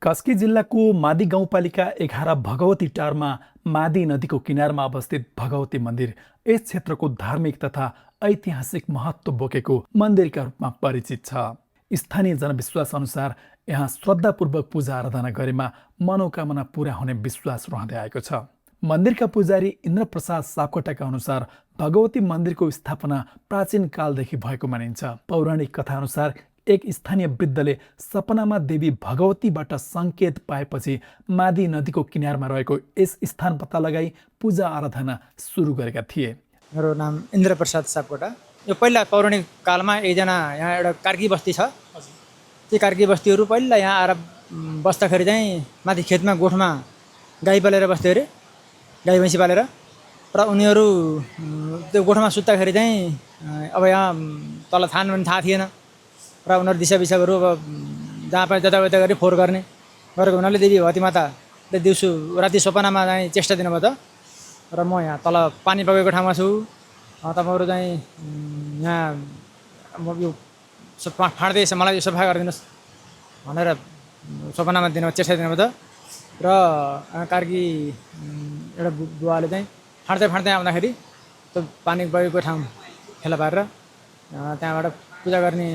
कास्की जिल्लाको मादी गाउँपालिका 11 भगवती टारमा मादी नदीको किनारमा अवस्थित भगवती मन्दिर यस क्षेत्रको धार्मिक तथा ऐतिहासिक महत्त्व बोकेको मन्दिरका रूपमा परिचित छ। स्थानीय जनविश्वास अनुसार यहाँ श्रद्धापूर्वक पूजा आराधना गरेमा मनोकामना पूरा हुने विश्वास रहँदै आएको छ। मन्दिरका पुजारी इन्द्रप्रसाद सापकोटाका अनुसार भगवती मन्दिरको स्थापना प्राचीन कालदेखि भएको मानिन्छ। पौराणिक कथा अनुसार एक स्थानीय वृद्धले सपनामा देवी भगवतीबाट सङ्केत पाएपछि मादी नदीको किनारमा रहेको यस स्थान पत्ता लगाई पूजा आराधना सुरु गरेका थिए। मेरो नाम इन्द्रप्रसाद सापकोटा। यो पहिला पौराणिक कालमा एकजना यहाँ एउटा कार्की बस्ती छ। त्यो कार्की बस्तीहरू पहिला यहाँ आएर बस्दाखेरि चाहिँ माथि खेतमा गोठमा गाई पालेर बस्थ्यो अरे, गाई भैँसी पालेर। र उनीहरू त्यो गोठमा सुत्दाखेरि चाहिँ अब यहाँ तल थान पनि थाहा थिएन र उनीहरू दिशापिसाबहरू अब जहाँ पनि जताउता गरी फोहोर गरेको हुनाले देवी भगवती माताले दिउँसो राति सपनामा चाहिँ चेष्टा दिनुभयो त। र म यहाँ तल पानी बगेको ठाउँमा छु, तपाईँहरू चाहिँ यहाँ म यो फाँड्दैछ, मलाई यो सफा गरिदिनुहोस् भनेर सपनामा चेष्टा दिनुभयो त। र कार्की एउटा बुवाले चाहिँ फाँड्दै आउँदाखेरि त्यो पानी बगेको ठाउँ फेला पारेर त्यहाँबाट पूजा गर्ने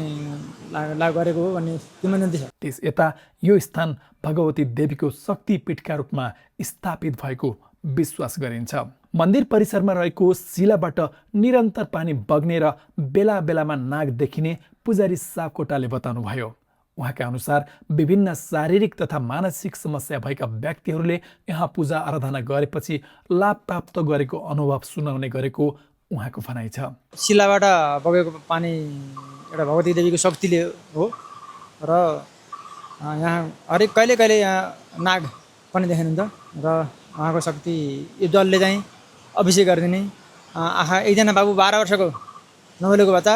गरेको हो भन्ने किंवदन्ती छ। त्यस यता यो स्थान भगवती देवीको शक्तिपीठका रूपमा स्थापित भएको विश्वास गरिन्छ। मन्दिर परिसरमा रहेको शिलाबाट निरन्तर पानी बग्ने र बेला बेलामा नाग देखिने पुजारी सापकोटाले बताउनुभयो। उहाँका अनुसार विभिन्न शारीरिक तथा मानसिक समस्या भएका व्यक्तिहरूले यहाँ पूजा आराधना गरेपछि लाभ प्राप्त गरेको अनुभव सुनाउने गरेको उहाँको भनाइ छ। शिलाबाट बगेको पानी एउटा भगवती देवीको शक्तिले हो र यहाँ हरेक कहिले यहाँ नाग पनि देखिनुहुन्छ र उहाँको शक्ति यो जलले चाहिँ अभिषेक गरिदिने। आँखा एकजना बाबु 12 वर्षको नबोलेको बच्चा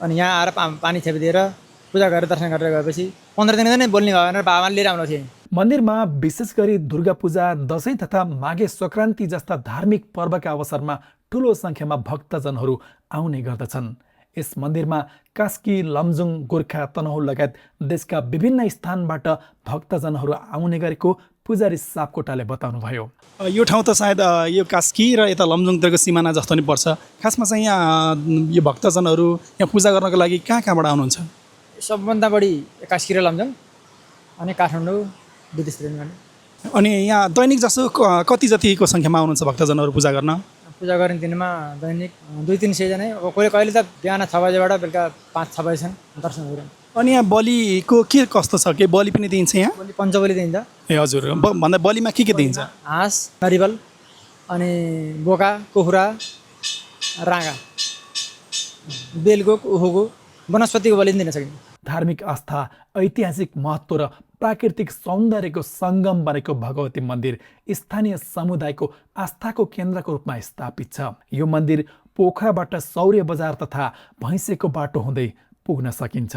अनि यहाँ आएर पानी थेपिदिएर पूजा गरेर दर्शन गरेर गएपछि 15 दिन नै बोल्ने भयो भनेर बाबाले लिएर आउनु थिए। मन्दिरमा विशेष गरी दुर्गा पूजा, दशैं तथा माघे सङ्क्रान्ति जस्ता धार्मिक पर्वका अवसरमा ठुलो सङ्ख्यामा भक्तजनहरू आउने गर्दछन्। यस मन्दिरमा कास्की, लमजुङ, गोर्खा, तनहुँ लगायत देशका विभिन्न स्थानबाट भक्तजनहरू आउने गरेको पुजारी सापकोटाले बताउनुभयो। यो ठाउँ त सायद यो कास्की र यता लमजुङतिरको सिमाना जस्तो नि पर्छ। खासमा चाहिँ यहाँ यो भक्तजनहरू यहाँ पूजा गर्नको लागि कहाँबाट आउनुहुन्छ? सबभन्दा बढी कास्की र लमजुङ अनि काठमाडौँ विदेशतिर पनि। अनि यहाँ दैनिक जसो कति जतिको सङ्ख्यामा आउनुहुन्छ भक्तजनहरू पूजा गर्न? पूजा गर्ने दिनमा दैनिक 200-300 जना। कहिले त बिहान 6 बजेबाट बेलुका 5-6 बजेसम्म दर्शन गरिरहन्छ। अनि यहाँ बलिको के कस्तो छ? के बलि पनि दिइन्छ यहाँ? बलि पञ्चबली दिइन्छ। ए हजुर, भन्दा बलिमा के दिइन्छ? हाँस, नरिवल अनि बोका, कुखुरा, राँगा, बेलको, उखुको, वनस्पतिको बलि दिन सकिन्छ। धार्मिक आस्था, ऐतिहासिक महत्त्व र प्राकृतिक सौन्दर्यको सङ्गम बनेको भगवती मन्दिर स्थानीय समुदायको आस्थाको केन्द्रको रूपमा स्थापित छ। यो मन्दिर पोखराबाट सौर्य बजार तथा भैँसेको बाटो हुँदै पुग्न सकिन्छ।